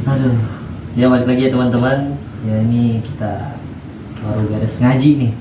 Aduh, ya balik lagi ya teman-teman. Ya ini kita baru beres ngaji nih,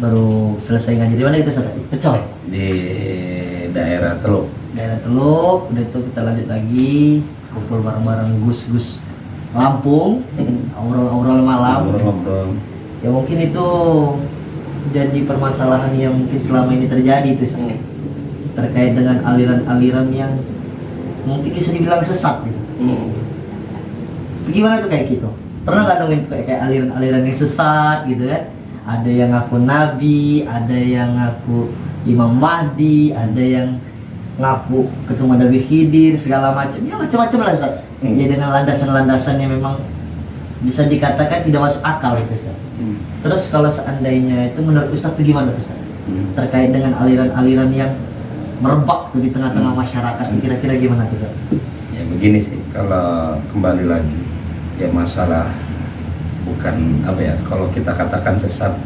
baru selesai ngaji. Di mana kita selesai? Pecel ya? Di daerah Teluk. Daerah Teluk. Udah itu kita lanjut lagi kumpul bareng-bareng Gus Lampung, obrol-obrol malam. Ngobrol-ngobrol. Ya mungkin itu jadi permasalahan yang mungkin selama ini terjadi itu terkait dengan aliran-aliran yang mungkin bisa dibilang sesat gitu. Gimana tuh kayak gitu? Pernah nggak nemuin kayak aliran-aliran yang sesat gitu kan? Ada yang ngaku nabi, ada yang ngaku Imam Mahdi, ada yang ngaku ketemu Nabi Khidir, segala macam. Ya macam-macam lah Ustaz. Ya dengan landasan-landasan yang memang bisa dikatakan tidak masuk akal itu Ustaz. Terus kalau seandainya itu menurut Ustaz itu gimana Ustaz? Terkait dengan aliran-aliran yang merebak tuh di tengah-tengah masyarakat, kira-kira gimana Ustaz? Ya begini sih, kalau kembali lagi ya masalah bukan apa ya, kalau kita katakan sesat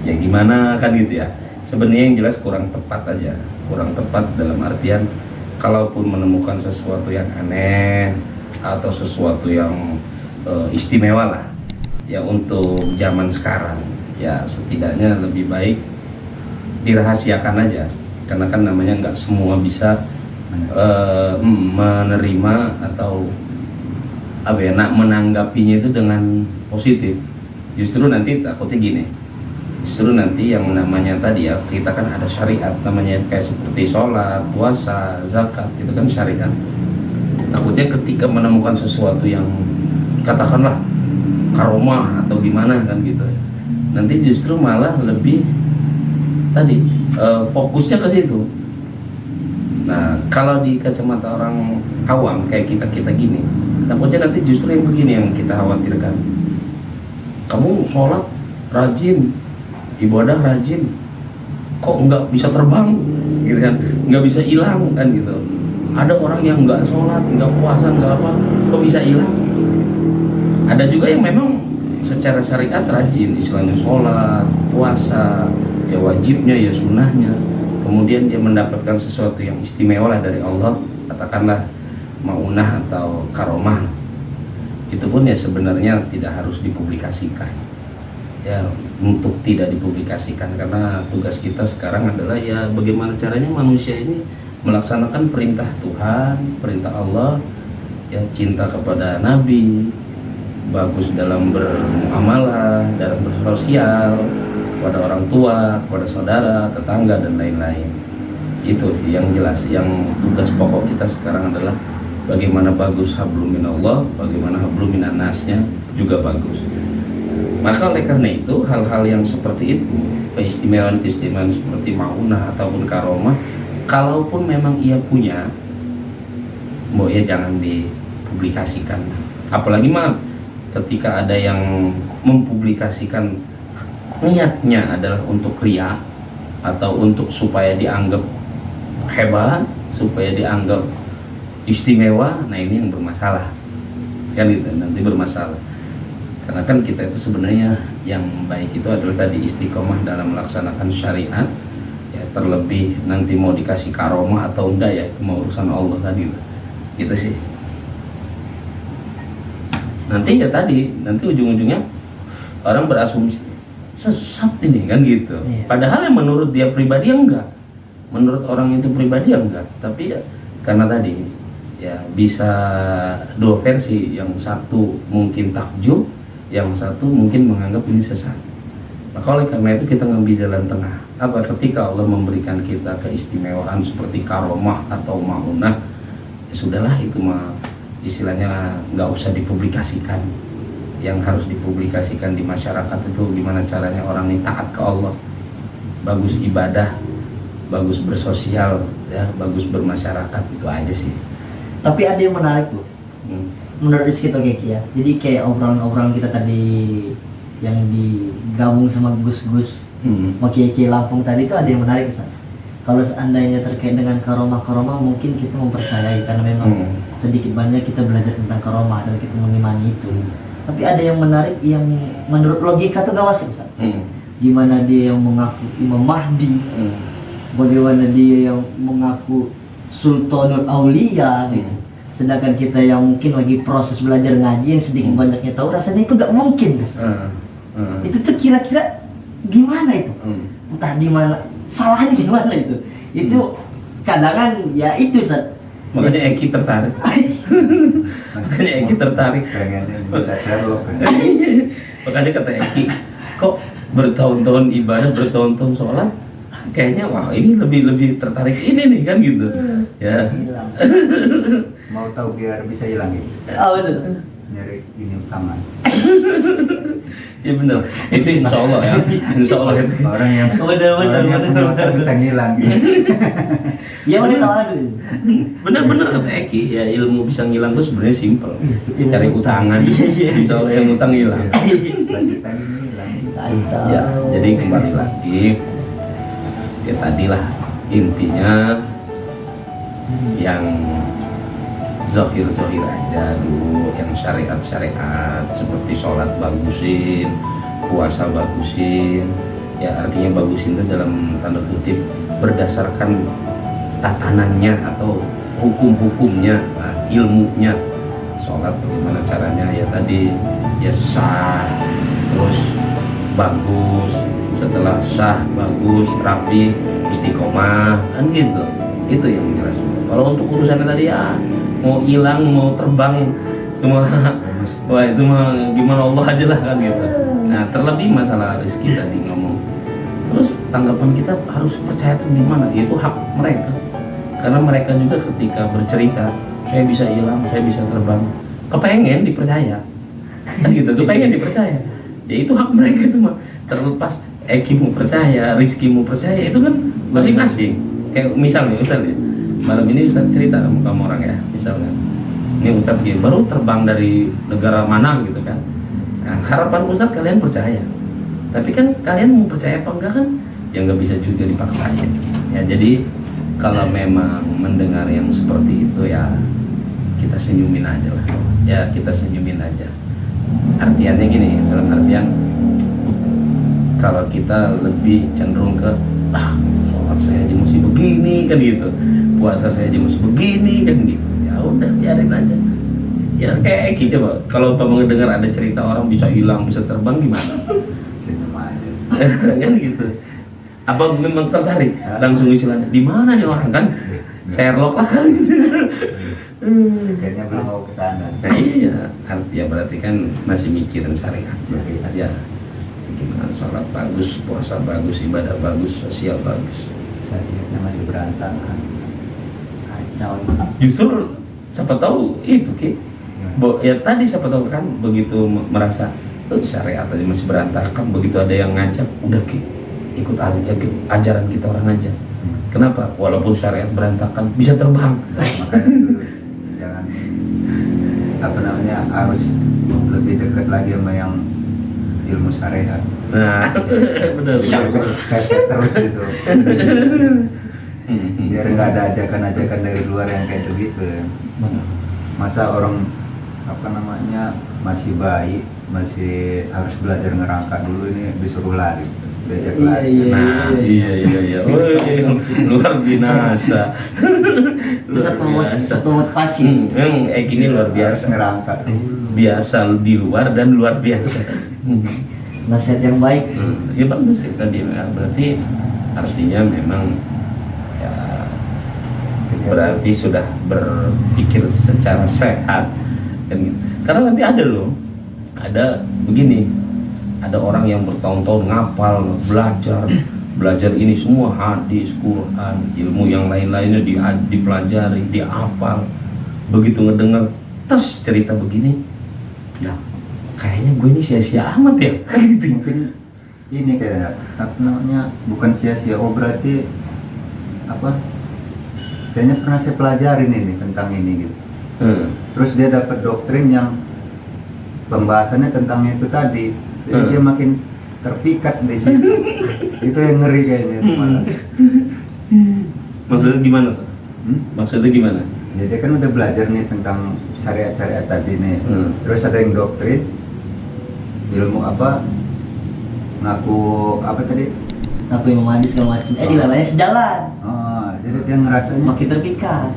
ya gimana kan gitu ya, sebenarnya yang jelas kurang tepat aja, kurang tepat dalam artian kalaupun menemukan sesuatu yang aneh atau sesuatu yang istimewa lah ya untuk zaman sekarang, ya setidaknya lebih baik dirahasiakan aja, karena kan namanya nggak semua bisa menerima atau apa ya, nak menanggapinya itu dengan positif. Justru nanti takutnya gini, justru nanti yang namanya tadi ya, kita kan ada syariat namanya kayak seperti sholat, puasa, zakat, itu kan syariat. Takutnya ketika menemukan sesuatu yang katakanlah karomah atau gimana kan gitu, nanti justru malah lebih tadi fokusnya ke situ. Nah, kalau di kacamata orang awam kayak kita gini, takutnya nanti justru yang begini yang kita khawatirkan. Kamu sholat rajin, ibadah rajin, kok nggak bisa terbang, gitu kan? Nggak bisa hilang kan gitu. Ada orang yang nggak sholat, nggak puasa, nggak apa, kok bisa hilang? Ada juga yang memang secara syariat rajin, istilahnya sholat, puasa, ya wajibnya, ya sunnahnya. Kemudian dia mendapatkan sesuatu yang istimewa lah dari Allah, katakanlah maunah atau karomah, itu pun ya sebenarnya tidak harus dipublikasikan ya, untuk tidak dipublikasikan, karena tugas kita sekarang adalah ya bagaimana caranya manusia ini melaksanakan perintah Tuhan, perintah Allah ya, cinta kepada Nabi, bagus dalam bermuamalah, dalam bersosial kepada orang tua, kepada saudara, tetangga dan lain-lain. Itu yang jelas, yang tugas pokok kita sekarang adalah bagaimana bagus hablum minallah, bagaimana hablum minannasnya juga bagus. Maka oleh karena itu hal-hal yang seperti itu, keistimewaan-keistimewaan seperti maunah ataupun karomah, kalaupun memang ia punya, mbok ya jangan dipublikasikan. Apalagi mah ketika ada yang mempublikasikan niatnya adalah untuk ria atau untuk supaya dianggap hebat, supaya dianggap istimewa, nah ini yang bermasalah kan, itu nanti bermasalah. Karena kan kita itu sebenarnya yang baik itu adalah tadi istiqomah dalam melaksanakan syariat ya, terlebih nanti mau dikasih karomah atau enggak ya itu mau urusan Allah tadi gitu sih. Nanti ya tadi, nanti ujung-ujungnya orang berasumsi sesat ini kan gitu. Padahal yang menurut dia pribadi enggak, menurut orang itu pribadi enggak, tapi ya karena tadi ya bisa dua versi, yang satu mungkin takjub, yang satu mungkin menganggap ini sesat. Maka oleh karena itu kita ngambil jalan tengah. Apa, ketika Allah memberikan kita keistimewaan seperti karomah atau maunah, ya sudahlah, itu mah istilahnya nggak usah dipublikasikan. Yang harus dipublikasikan di masyarakat itu gimana caranya orang ini taat ke Allah, bagus ibadah, bagus bersosial ya, bagus bermasyarakat, itu aja sih. Tapi ada yang menarik tuh menurut kita kayak ya, jadi kayak obrolan-obrolan kita tadi yang digabung sama Gus Kiai Lampung tadi, itu ada yang menarik Ustaz. Kalau seandainya terkait dengan karomah mungkin kita mempercayai karena memang sedikit banyak kita belajar tentang karomah dan kita mengimani itu. Tapi ada yang menarik yang menurut logika tuh gak masuk Ustaz. Gimana dia yang mengaku Imam Mahdi, bagaimana dia yang mengaku Sultanul Aulia gitu. Sedangkan kita yang mungkin lagi proses belajar ngaji yang sedikit banyaknya tahu, rasanya itu gak mungkin Gus. Itu tuh kira-kira gimana itu? Entah di mana salahnya gimana itu. Itu kadang kan ya itu Ustaz. Makanya Eki tertarik. Makanya Eki tertarik. Pengennya minta Sherlock kan. Makanya kata Eki, kok bertahun-tahun ibadah, bertahun-tahun sholat, kayaknya wah ini lebih tertarik ini nih kan gitu. Ya. Hilang. Mau tahu biar bisa hilang gitu. Oh betul. Nyari ini tangan. Ya benar. Itu insya Allah ya. Insya Allah itu. Orang yang orang yang punya otak bisa ngilang gitu. Ya boleh tahu aduh. Benar-benar kata Eki, ya ilmu bisa ngilang tuh sebenarnya simpel. Cari utangan, insya Allah yang utang hilang. Lanjutan ini hilang. Kacau. Ya, jadi kembali lagi, ya tadilah intinya yang zohir-zohir aja dulu, yang syariat-syariat seperti sholat bagusin, puasa bagusin. Ya artinya bagusin itu dalam tanda kutip berdasarkan tatanannya atau hukum-hukumnya, ilmunya. Sholat bagaimana caranya, ya tadi ya sah, terus bagus, setelah sah bagus, rapi, istiqomah, kan gitu. Itu yang jelas. Kalau untuk urusannya tadi ya mau hilang, mau terbang, cuma wah itu mah gimana Allah aja lah kan gitu. Nah terlebih masalah rezeki tadi ngomong. Terus tanggapan kita harus percaya itu gimana? Itu hak mereka. Karena mereka juga ketika bercerita, saya bisa hilang, saya bisa terbang, kepengen dipercaya, kan gitu, kepengen dipercaya. Ya itu hak mereka itu mah. Terlepas Eki mau percaya, Rizky mau percaya, itu kan masing-masing. Kayak misalnya malam ini Ustaz cerita sama kamu orang ya, misalnya ini Ustaz baru terbang dari negara mana gitu kan. Nah, harapan Ustaz kalian percaya, tapi kan kalian mau percaya apa enggak kan ya nggak bisa juga dipaksain ya. Jadi kalau memang mendengar yang seperti itu ya kita senyumin aja lah ya, kita senyumin aja. Artiannya gini, dalam artian kalau kita lebih cenderung ke sholat saya aja mesti begini kan gitu, puasa saya aja mesti begini kan gitu, ya udah biarin aja. Ya kayak Eki, coba kalau kamu dengar ada cerita orang bisa hilang, bisa terbang, gimana? Senyum aja. Kan gitu. Apa memang tertarik? Langsung istilahnya di mana nih orang kan? Sherlock lah kan gitu. Kayaknya belum mau ke sana. Nah iya, ya berarti kan masih mikirin syariat. Ya, gimana sholat bagus, puasa bagus, ibadah bagus, sosial bagus. Syariatnya masih berantakan. Kacau. Justru siapa tahu itu Ki. Ya tadi siapa tahu kan begitu merasa tuh syariat aja masih berantakan, begitu ada yang ngajak udah Ki ikut ajaran kita orang aja. Kenapa? Walaupun syariat berantakan bisa terbang. Makanya dulu jangan apa namanya, harus lebih dekat lagi sama yang ilmu syariat. Nah, benar. Kayak terus itu. Biar nggak ada ajakan-ajakan dari luar yang kayak begitu ya. Masa orang apa namanya masih bayi, masih harus belajar ngerangka dulu, ini disuruh lari, diajak lari. Nah, iya. Oh, luar biasa. Satu motivasi. Gini luar Harus biasa. ngerangka dulu. Biasa di luar dan luar biasa. Nasihat yang baik. Ya bagus sih tadi. Berarti artinya memang ya berarti sudah berpikir secara sehat. Karena nanti ada loh, ada begini, ada orang yang bertahun-tahun ngapal, belajar ini semua, hadis, Quran, ilmu yang lain-lainnya dipelajari, dihafal. Begitu ngedengar terus cerita begini, ya kayaknya gue ini sia-sia amat ya. Mungkin ini kayak apa namanya, bukan sia-sia, oh berarti apa, kayaknya pernah saya pelajarin ini tentang ini gitu. Terus dia dapat doktrin yang pembahasannya tentang itu tadi, jadi dia makin terpikat di situ. Itu yang ngeri kayaknya itu malah. Maksudnya gimana tuh? Maksudnya gimana? Jadi kan udah belajar nih tentang syariat-syariat tadi nih. Terus ada yang doktrin ilmu apa, ngaku apa tadi? Aku yang memadis segala macam. Dilalainya sejalan. Oh, jadi dia ngerasanya Makin terpikat.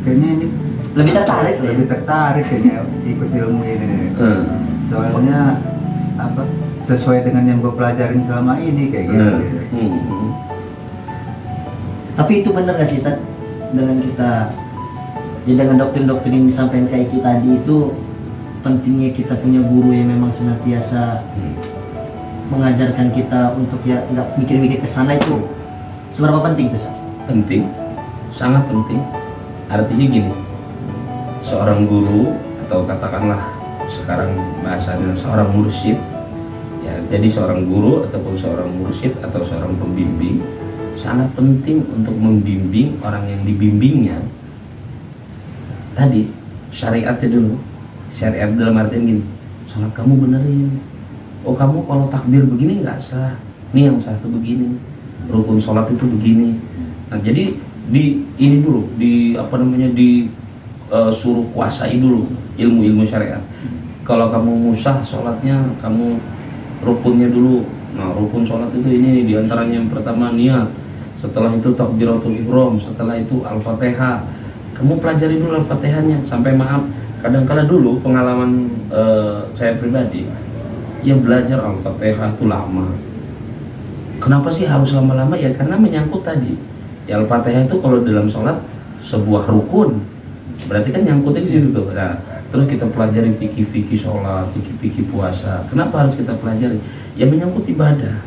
kayaknya ini Lebih tertarik ya? Lebih tertarik kayaknya ikut ilmu ini nih. Soalnya apa sesuai dengan yang gue pelajarin selama ini kayak gitu. Tapi itu benar gak sih Sat? Dengan kita ya dengan doktrin-doktrin yang disampaikan kayak kita tadi itu pentingnya kita punya guru yang memang senantiasa mengajarkan kita untuk ya nggak mikir-mikir ke sana itu seberapa penting tuh Sat? Penting, sangat penting. Artinya gini, seorang guru atau katakanlah sekarang bahasanya seorang mursyid ya, jadi seorang guru ataupun seorang mursyid atau seorang pembimbing sangat penting untuk membimbing orang yang dibimbingnya. Tadi syariatnya dulu, syariat dalam artian gini, sholat kamu benerin, oh kamu kalau takbir begini nggak sah, nih yang sah itu begini, rukun sholat itu begini. Nah jadi di ini dulu, di apa namanya di suruh kuasai dulu ilmu-ilmu syariat. Kalau kamu musah sholatnya, kamu rukunnya dulu. Nah rukun sholat itu ini diantaranya yang pertama niat, setelah itu takbiratul ihram, setelah itu al-fatihah. Kamu pelajari dulu al-fatihahnya sampai maaf. Kadang-kala dulu pengalaman saya pribadi, ya belajar al-fatihah itu lama. Kenapa sih harus lama-lama? Ya karena menyangkut tadi. Ya al-fatihah itu kalau dalam sholat sebuah rukun, berarti kan nyangkutnya di situ tuh. Nah, terus kita pelajari fikih-fikih sholat, fikih-fikih puasa. Kenapa harus kita pelajari? Ya menyangkut ibadah.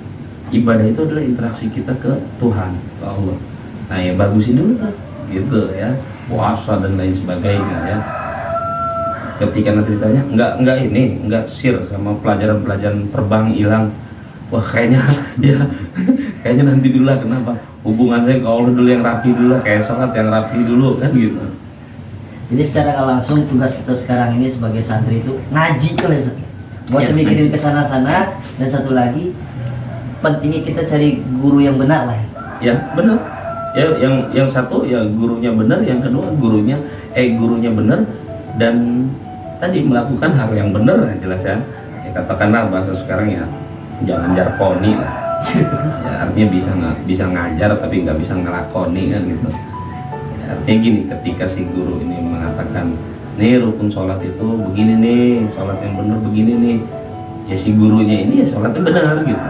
Ibadah itu adalah interaksi kita ke Tuhan, ke Allah. Nah ya bagusin dulu tuh, gitu ya. Puasa dan lain sebagainya ya. Ketika nanti ditanya, enggak sir sama pelajaran-pelajaran terbang hilang. Wah kayaknya ya, kayaknya nanti dulu lah. Kenapa? Hubungan saya ke Allah dulu yang rapi dulu lah, kayak sholat yang rapi dulu kan gitu. Jadi secara nggak langsung tugas kita sekarang ini sebagai santri itu ngaji tuh ya Sat. Gak usah mikirin ke sana-sana. Dan satu lagi pentingnya kita cari guru yang benar lah. Ya benar. Ya yang satu ya gurunya benar, yang kedua gurunya benar dan tadi melakukan hal yang benar jelas ya. Ya katakanlah bahasa sekarang ya jangan jarkoni lah. Ya artinya bisa ngajar tapi nggak bisa ngelakoni kan gitu. Ya, artinya gini, ketika si guru ini mengatakan nih rukun sholat itu begini nih, sholat yang benar begini nih, ya si gurunya ini ya sholatnya benar gitu.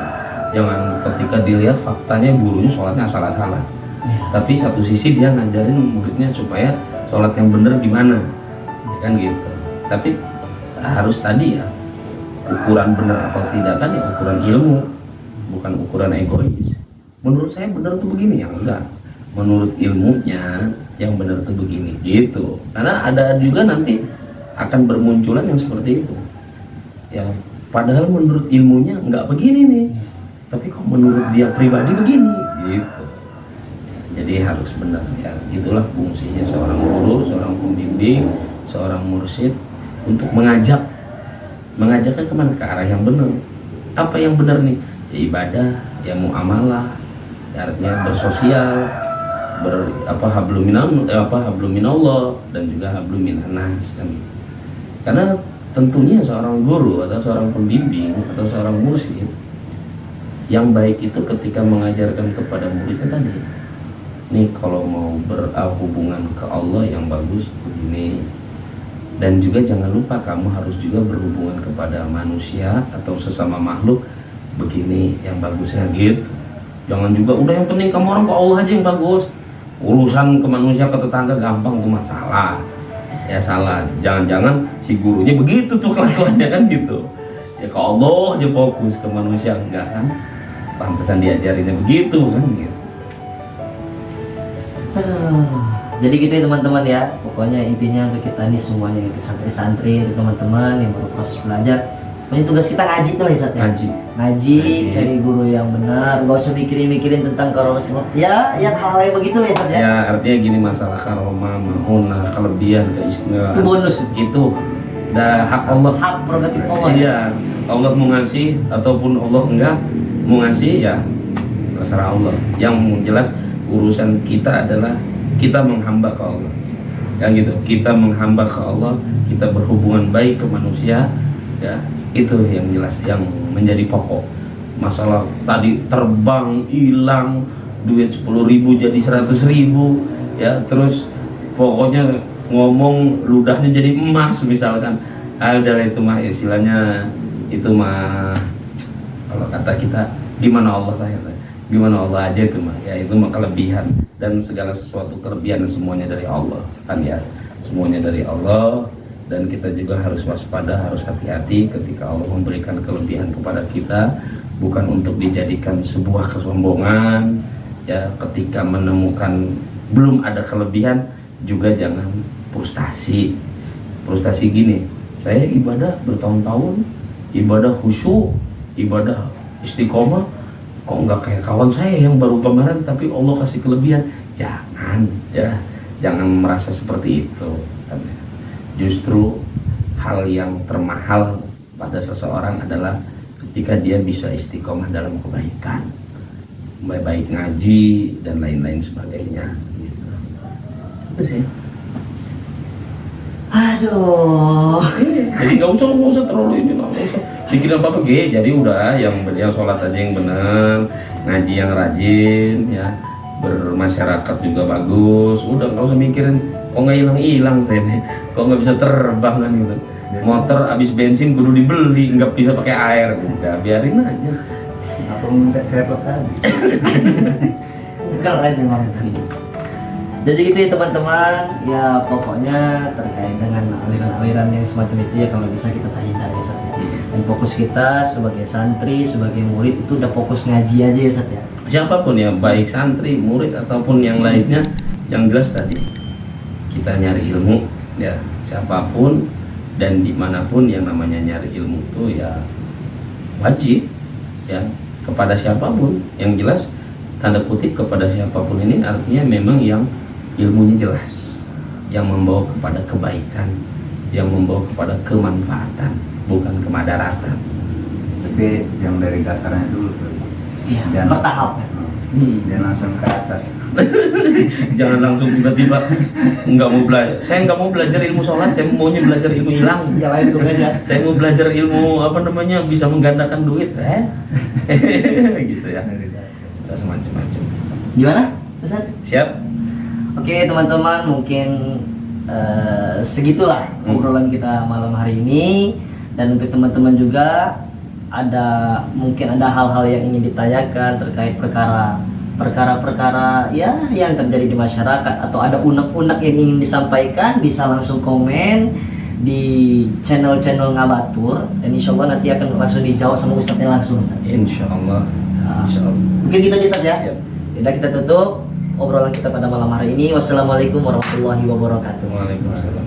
Jangan ketika dilihat faktanya gurunya sholatnya salah-salah, tapi satu sisi dia ngajarin muridnya supaya sholat yang benar gimana kan gitu. Tapi harus tadi ya ukuran benar atau tidak kan ya ukuran ilmu, bukan ukuran egois. Menurut saya benar tuh begini, ya enggak, menurut ilmunya yang benar tuh begini gitu. Karena ada juga nanti akan bermunculan yang seperti itu ya, padahal menurut ilmunya enggak begini nih, tapi kok menurut dia pribadi begini gitu. Jadi harus benar ya. Itulah fungsinya seorang guru, seorang pembimbing, seorang mursyid untuk mengajakkan kemana, ke arah yang benar. Apa yang benar nih? Ya ibadah, ya muamalah, ya artinya bersosial, hablum minallah dan juga hablum minannas kan. Karena tentunya seorang guru atau seorang pembimbing atau seorang mursyid yang baik itu ketika mengajarkan kepada muridnya tadi, nih kalau mau berhubungan ke Allah yang bagus begini, dan juga jangan lupa kamu harus juga berhubungan kepada manusia atau sesama makhluk begini yang bagusnya gitu. Jangan juga udah yang penting kamu orang ke Allah aja yang bagus, urusan ke manusia ke tetangga gampang tuh masalah ya. Salah, jangan-jangan si gurunya begitu tuh kelakuannya kan gitu ya, ke Allah aja fokus, ke manusia enggak kan, pantesan diajarinnya begitu kan gitu. Jadi gitu ya teman-teman ya, pokoknya intinya untuk kita nih semuanya, untuk santri-santri, untuk teman-teman yang baru proses belajar, pokoknya tugas kita ngaji tuh lah ya Sat ya. Ngaji, cari guru yang benar, gak usah mikirin tentang karomah ya, yang hal-hal yang begitu lah ya Sat ya. Ya artinya gini, masalah karomah, maunah, kelebihan, keistimewaan itu bonus, itu udah hak Allah, hak prerogatif Allah. Iya, Allah mau ngasih ataupun Allah enggak mau ngasih ya terserah Allah. Yang jelas urusan kita adalah kita menghamba ke Allah kan gitu. Kita menghamba ke Allah, kita berhubungan baik ke manusia ya, itu yang jelas yang menjadi pokok. Masalah tadi terbang hilang duit 10.000 jadi 100.000 ya, terus pokoknya ngomong ludahnya jadi emas misalkan. Adalah itu mah istilahnya, itu mah kalau kata kita gimana Allah lah ya, gimana Allah aja itu mah ya, itu mah kelebihan, dan segala sesuatu kelebihan semuanya dari Allah kan ya, semuanya dari Allah. Dan kita juga harus waspada, harus hati-hati ketika Allah memberikan kelebihan kepada kita, bukan untuk dijadikan sebuah kesombongan ya. Ketika menemukan belum ada kelebihan juga jangan frustasi gini, saya ibadah bertahun-tahun, ibadah khusyuk, ibadah istiqomah, kok nggak kayak kawan saya yang baru kemarin tapi Allah kasih kelebihan. Jangan ya, jangan merasa seperti itu. Justru hal yang termahal pada seseorang adalah ketika dia bisa istiqomah dalam kebaikan, baik ngaji dan lain-lain sebagainya gitu. Itu sih. Aduh. Jadi nggak usah terlalu ini, nggak usah pikirin apa-apa. Jadi udah yang sholat aja yang benar, ngaji yang rajin ya, bermasyarakat juga bagus. Udah nggak usah mikirin kok nggak hilang saya nih, kok nggak bisa terbang kan gitu. Motor habis bensin kudu dibeli, nggak bisa pakai air. Udah biarin aja. Apa minta Sherlock tadi? Keren memang. Jadi gitu ya teman-teman, ya pokoknya terkait dengan aliran-aliran yang semacam itu ya kalau bisa kita hindari ya Ustaz ya. Dan fokus kita sebagai santri, sebagai murid itu udah fokus ngaji aja ya Ustaz ya. Siapapun ya, baik santri, murid ataupun yang lainnya, yang jelas tadi kita nyari ilmu ya, siapapun dan dimanapun yang namanya nyari ilmu itu ya wajib ya, kepada siapapun. Yang jelas tanda kutip kepada siapapun ini artinya memang yang ilmunya jelas, yang membawa kepada kebaikan, yang membawa kepada kemanfaatan, bukan kemadaratan. Tapi yang dari dasarnya dulu tuh. Iya, bertahap. Jangan langsung ke atas. Jangan langsung tiba-tiba nggak mau belajar. Saya nggak mau belajar ilmu sholat, saya maunya belajar ilmu hilang. Ya langsung aja. Saya mau belajar ilmu apa namanya, bisa menggandakan duit, gitu ya. Terus macam-macam. Gimana, Ustaz? Siap. Oke teman-teman, mungkin segitulah obrolan kita malam hari ini. Dan untuk teman-teman juga mungkin ada hal-hal yang ingin ditanyakan terkait perkara-perkara ya yang terjadi di masyarakat, atau ada unek-unek yang ingin disampaikan, bisa langsung komen di channel-channel Ngabatur, dan insya Allah nanti akan langsung dijawab sama Ustadznya langsung, Ustadz. Insya Allah. Mungkin gitu aja Ustadz ya. Siap. Udah, kita tutup obrolan kita pada malam hari ini. Wassalamualaikum warahmatullahi wabarakatuh. Waalaikumsalam.